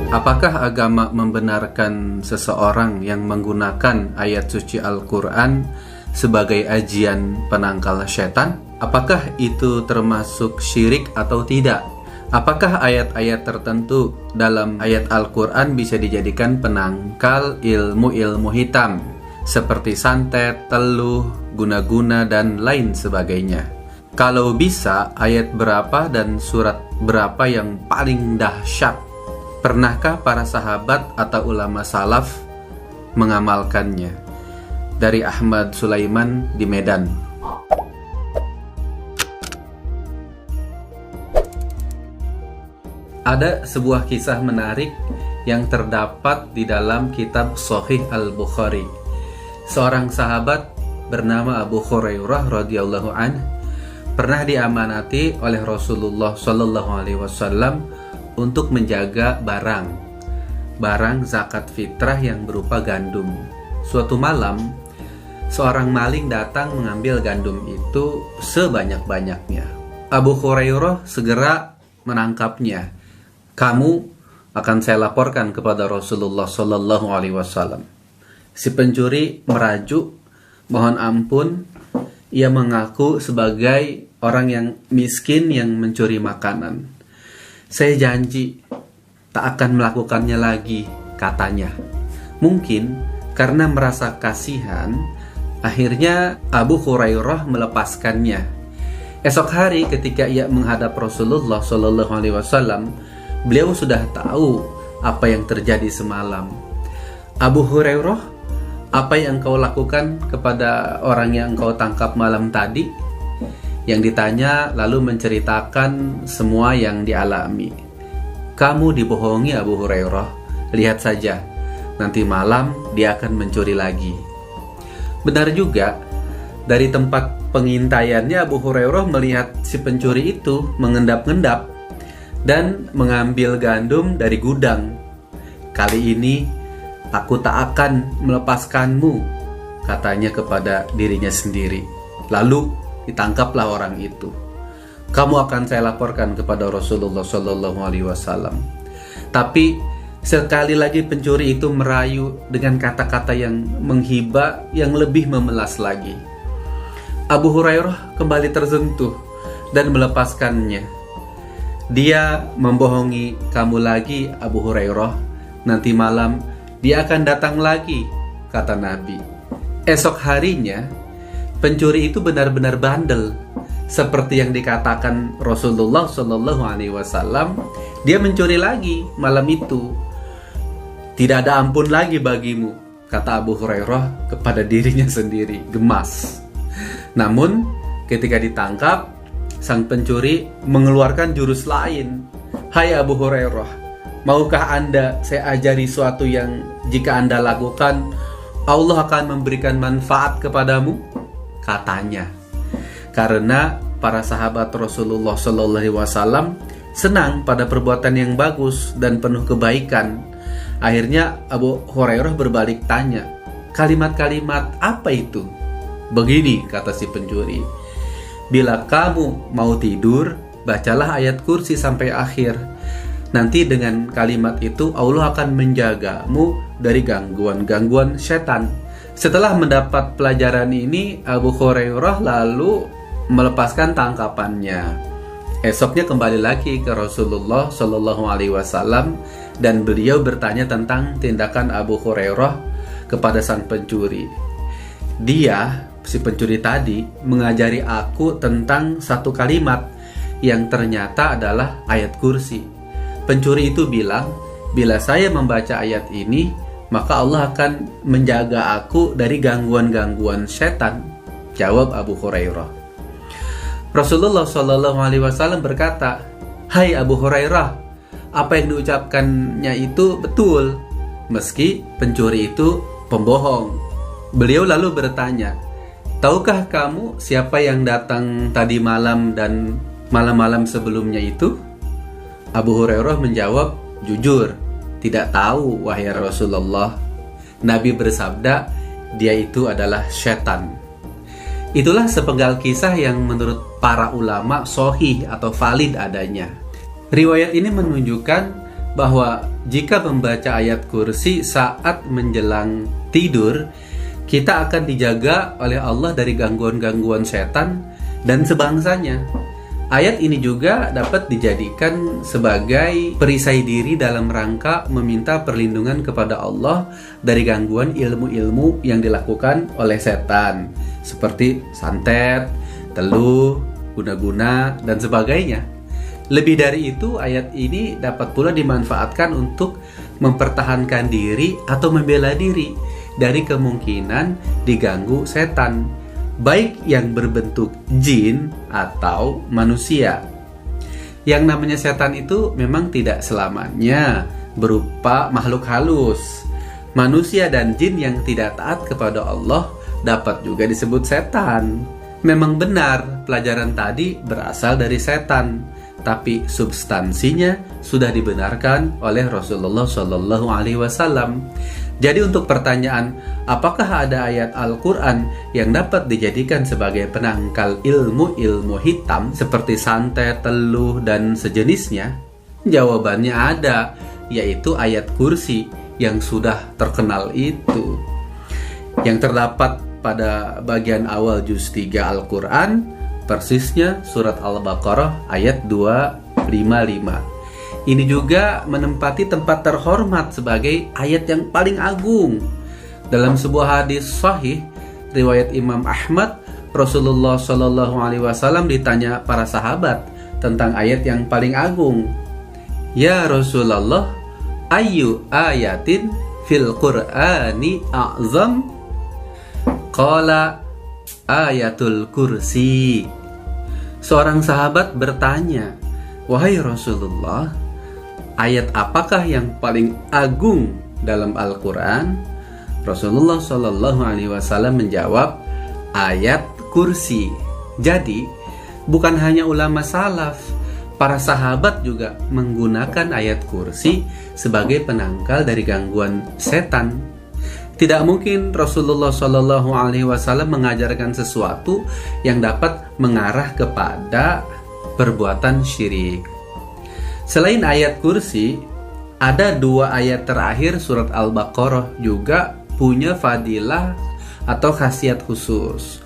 Apakah agama membenarkan seseorang yang menggunakan ayat suci Al-Quran sebagai ajian penangkal setan? Apakah itu termasuk syirik atau tidak? Apakah ayat-ayat tertentu dalam ayat Al-Quran bisa dijadikan penangkal ilmu-ilmu hitam seperti santet, teluh, guna-guna, dan lain sebagainya? Kalau bisa, ayat berapa dan surat berapa yang paling dahsyat? Pernahkah para sahabat atau ulama salaf mengamalkannya? Dari Ahmad Sulaiman di Medan. Ada sebuah kisah menarik yang terdapat di dalam kitab Sahih Al-Bukhari. Seorang sahabat bernama Abu Hurairah radhiyallahu anhu pernah diamanati oleh Rasulullah Shallallahu alaihi wasallam untuk menjaga barang zakat fitrah yang berupa gandum. Suatu malam, seorang maling datang mengambil gandum itu sebanyak-banyaknya. Abu Hurairah segera menangkapnya. "Kamu akan saya laporkan kepada Rasulullah Shallallahu alaihi wasallam." Si pencuri merajuk, mohon ampun. Ia mengaku sebagai orang yang miskin yang mencuri makanan. "Saya janji tak akan melakukannya lagi," katanya. Mungkin karena merasa kasihan, akhirnya Abu Hurairah melepaskannya. Esok hari ketika ia menghadap Rasulullah Shallallahu alaihi wasallam, beliau sudah tahu apa yang terjadi semalam. "Abu Hurairah, apa yang kau lakukan kepada orang yang kau tangkap malam tadi?" Yang ditanya lalu menceritakan semua yang dialami. "Kamu dibohongi Abu Hurairah. Lihat saja, nanti malam dia akan mencuri lagi." Benar juga, dari tempat pengintaiannya Abu Hurairah melihat si pencuri itu mengendap-endap dan mengambil gandum dari gudang. "Kali ini aku tak akan melepaskanmu," katanya kepada dirinya sendiri. Lalu ditangkaplah orang itu. "Kamu akan saya laporkan kepada Rasulullah Shallallahu alaihi wasallam." Tapi sekali lagi pencuri itu merayu dengan kata-kata yang menghibah, yang lebih memelas lagi. Abu Hurairah kembali tersentuh dan melepaskannya. "Dia membohongi kamu lagi, Abu Hurairah. Nanti malam dia akan datang lagi," kata Nabi. Esok harinya pencuri itu benar-benar bandel. Seperti yang dikatakan Rasulullah Shallallahu alaihi wasallam, dia mencuri lagi malam itu. "Tidak ada ampun lagi bagimu," kata Abu Hurairah kepada dirinya sendiri, gemas. Namun ketika ditangkap, sang pencuri mengeluarkan jurus lain. "Hai Abu Hurairah, maukah Anda saya ajari suatu yang jika Anda lakukan, Allah akan memberikan manfaat kepadamu?" katanya. Karena para sahabat Rasulullah Shallallahu alaihi wasallam senang pada perbuatan yang bagus dan penuh kebaikan. Akhirnya Abu Hurairah berbalik tanya, "Kalimat-kalimat apa itu?" "Begini," kata si pencuri, "bila kamu mau tidur, bacalah ayat kursi sampai akhir. Nanti dengan kalimat itu Allah akan menjagamu dari gangguan-gangguan setan." Setelah mendapat pelajaran ini, Abu Hurairah lalu melepaskan tangkapannya. Esoknya kembali lagi ke Rasulullah Shallallahu alaihi wasallam dan beliau bertanya tentang tindakan Abu Hurairah kepada sang pencuri. "Dia, si pencuri tadi, mengajari aku tentang satu kalimat yang ternyata adalah ayat kursi. Pencuri itu bilang, bila saya membaca ayat ini, maka Allah akan menjaga aku dari gangguan-gangguan setan," jawab Abu Hurairah. Rasulullah Shallallahu alaihi wasallam berkata, "Hai Abu Hurairah, apa yang diucapkannya itu betul, meski pencuri itu pembohong." Beliau lalu bertanya, "Tahukah kamu siapa yang datang tadi malam dan malam-malam sebelumnya itu?" Abu Hurairah menjawab, "Jujur, tidak tahu, wahai Rasulullah." Nabi bersabda, "Dia itu adalah setan." Itulah sepenggal kisah yang menurut para ulama sahih atau valid adanya. Riwayat ini menunjukkan bahwa jika membaca ayat kursi saat menjelang tidur, kita akan dijaga oleh Allah dari gangguan-gangguan setan dan sebangsanya. Ayat ini juga dapat dijadikan sebagai perisai diri dalam rangka meminta perlindungan kepada Allah dari gangguan ilmu-ilmu yang dilakukan oleh setan, seperti santet, teluh, guna-guna, dan sebagainya. Lebih dari itu, ayat ini dapat pula dimanfaatkan untuk mempertahankan diri atau membela diri dari kemungkinan diganggu setan, baik yang berbentuk jin atau manusia. Yang namanya setan itu memang tidak selamanya berupa makhluk halus. Manusia dan jin yang tidak taat kepada Allah dapat juga disebut setan. Memang benar pelajaran tadi berasal dari setan, tapi substansinya sudah dibenarkan oleh Rasulullah SAW. Jadi untuk pertanyaan, apakah ada ayat Al-Quran yang dapat dijadikan sebagai penangkal ilmu-ilmu hitam seperti santet, teluh, dan sejenisnya? Jawabannya ada, yaitu ayat kursi yang sudah terkenal itu, yang terdapat pada bagian awal juz 3 Al-Quran, persisnya surat Al-Baqarah ayat 255. Ini juga menempati tempat terhormat sebagai ayat yang paling agung. Dalam sebuah hadis sahih riwayat Imam Ahmad, Rasulullah SAW ditanya para sahabat tentang ayat yang paling agung. Ya Rasulullah, ayu ayatin fil Qur'ani a'zam? Qala ayatul kursi. Seorang sahabat bertanya, wahai Rasulullah, ayat apakah yang paling agung dalam Al-Quran? Rasulullah SAW menjawab, ayat kursi. Jadi, bukan hanya ulama salaf, para sahabat juga menggunakan ayat kursi sebagai penangkal dari gangguan setan. Tidak mungkin Rasulullah SAW mengajarkan sesuatu yang dapat mengarah kepada perbuatan syirik. Selain ayat kursi, ada 2 ayat terakhir surat Al-Baqarah juga punya fadilah atau khasiat khusus.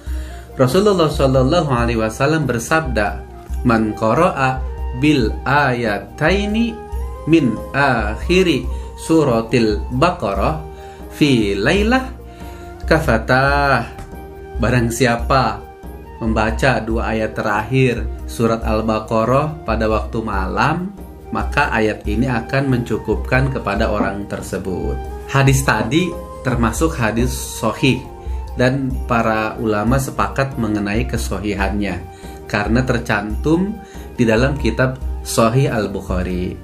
Rasulullah SAW bersabda, man qara'a bil ayataini min akhiri suratil Baqarah fi lailah kafatah. Barang siapa membaca 2 ayat terakhir surat Al-Baqarah pada waktu malam, maka ayat ini akan mencukupkan kepada orang tersebut. Hadis tadi termasuk hadis sahih dan para ulama sepakat mengenai kesohihannya karena tercantum di dalam kitab Sahih Al-Bukhari.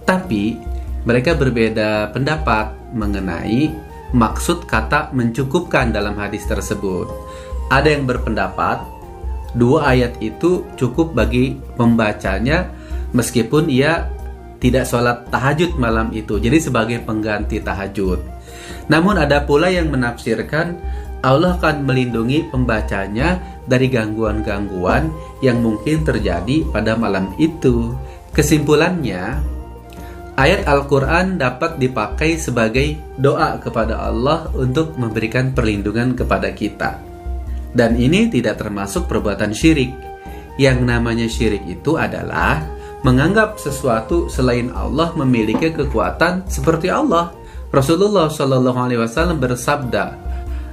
Tapi mereka berbeda pendapat mengenai maksud kata mencukupkan dalam hadis tersebut. Ada yang berpendapat 2 ayat itu cukup bagi pembacanya meskipun ia tidak sholat tahajud malam itu, jadi sebagai pengganti tahajud. Namun ada pula yang menafsirkan Allah akan melindungi pembacanya dari gangguan-gangguan yang mungkin terjadi pada malam itu. Kesimpulannya, ayat Al-Quran dapat dipakai sebagai doa kepada Allah untuk memberikan perlindungan kepada kita. Dan ini tidak termasuk perbuatan syirik. Yang namanya syirik itu adalah menganggap sesuatu selain Allah memiliki kekuatan seperti Allah. Rasulullah SAW bersabda,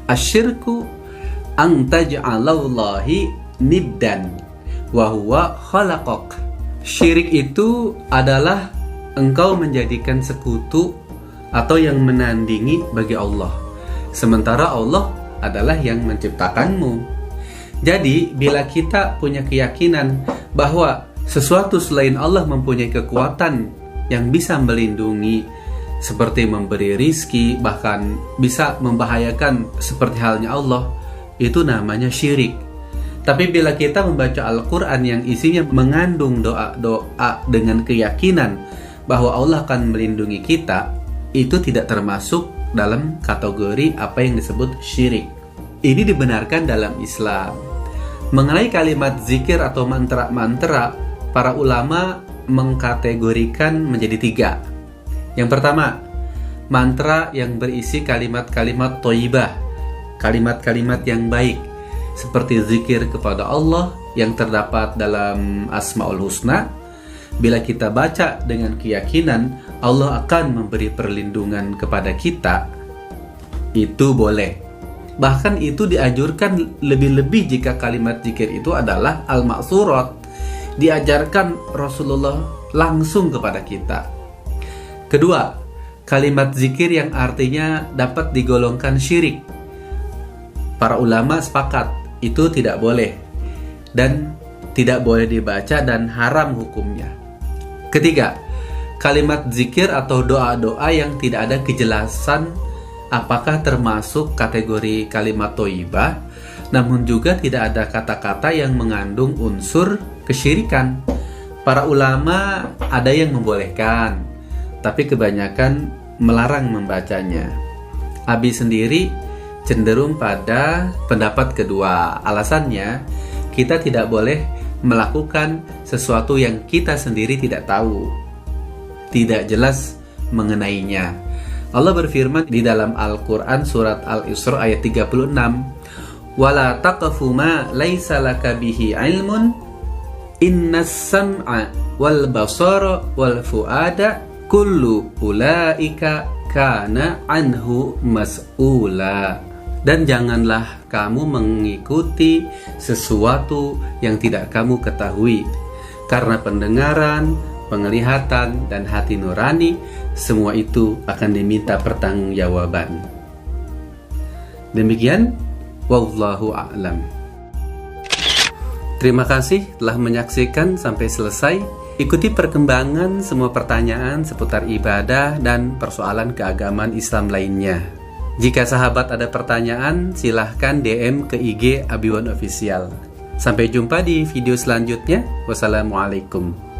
asyirku an taj'alallahi niddan wa huwa khalaqak. Syirik itu adalah engkau menjadikan sekutu atau yang menandingi bagi Allah, sementara Allah adalah yang menciptakanmu. Jadi bila kita punya keyakinan bahwa sesuatu selain Allah mempunyai kekuatan yang bisa melindungi, seperti memberi rizki, bahkan bisa membahayakan seperti halnya Allah, itu namanya syirik. Tapi bila kita membaca Al-Quran yang isinya mengandung doa-doa dengan keyakinan bahwa Allah akan melindungi kita, itu tidak termasuk dalam kategori apa yang disebut syirik. Ini dibenarkan dalam Islam. Mengenai kalimat zikir atau mantra-mantra, para ulama mengkategorikan menjadi 3. Yang pertama, mantra yang berisi kalimat-kalimat thayyibah, kalimat-kalimat yang baik, seperti zikir kepada Allah yang terdapat dalam Asmaul Husna. Bila kita baca dengan keyakinan Allah akan memberi perlindungan kepada kita, itu boleh. Bahkan itu dianjurkan lebih-lebih jika kalimat zikir itu adalah al-ma'surat, diajarkan Rasulullah langsung kepada kita. Kedua, kalimat zikir yang artinya dapat digolongkan syirik. Para ulama sepakat itu tidak boleh dan tidak boleh dibaca dan haram hukumnya. Ketiga, kalimat zikir atau doa-doa yang tidak ada kejelasan apakah termasuk kategori kalimat thayyibah, namun juga tidak ada kata-kata yang mengandung unsur kesyirikan. Para ulama ada yang membolehkan, tapi kebanyakan melarang membacanya. Abi sendiri cenderung pada pendapat kedua. Alasannya, kita tidak boleh melakukan sesuatu yang kita sendiri tidak tahu, tidak jelas mengenainya. Allah berfirman di dalam Al-Quran surat Al-Isra ayat 36, وَلَا تَقْفُ مَا لَيْسَ لَكَ بِهِ عِلْمٌ إِنَّ السَّمْعَ وَالْبَصَرَ وَالْفُؤَادَ كُلُّ أُولَئِكَ كَانَ عَنْهُ مَسْئُولًا. Dan janganlah kamu mengikuti sesuatu yang tidak kamu ketahui, karena pendengaran, penglihatan, dan hati nurani, semua itu akan diminta pertanggungjawaban. Demikian, wallahu a'lam. Terima kasih telah menyaksikan sampai selesai. Ikuti perkembangan semua pertanyaan seputar ibadah dan persoalan keagamaan Islam lainnya. Jika sahabat ada pertanyaan, silahkan DM ke IG Abiwan Official. Sampai jumpa di video selanjutnya. Wassalamualaikum.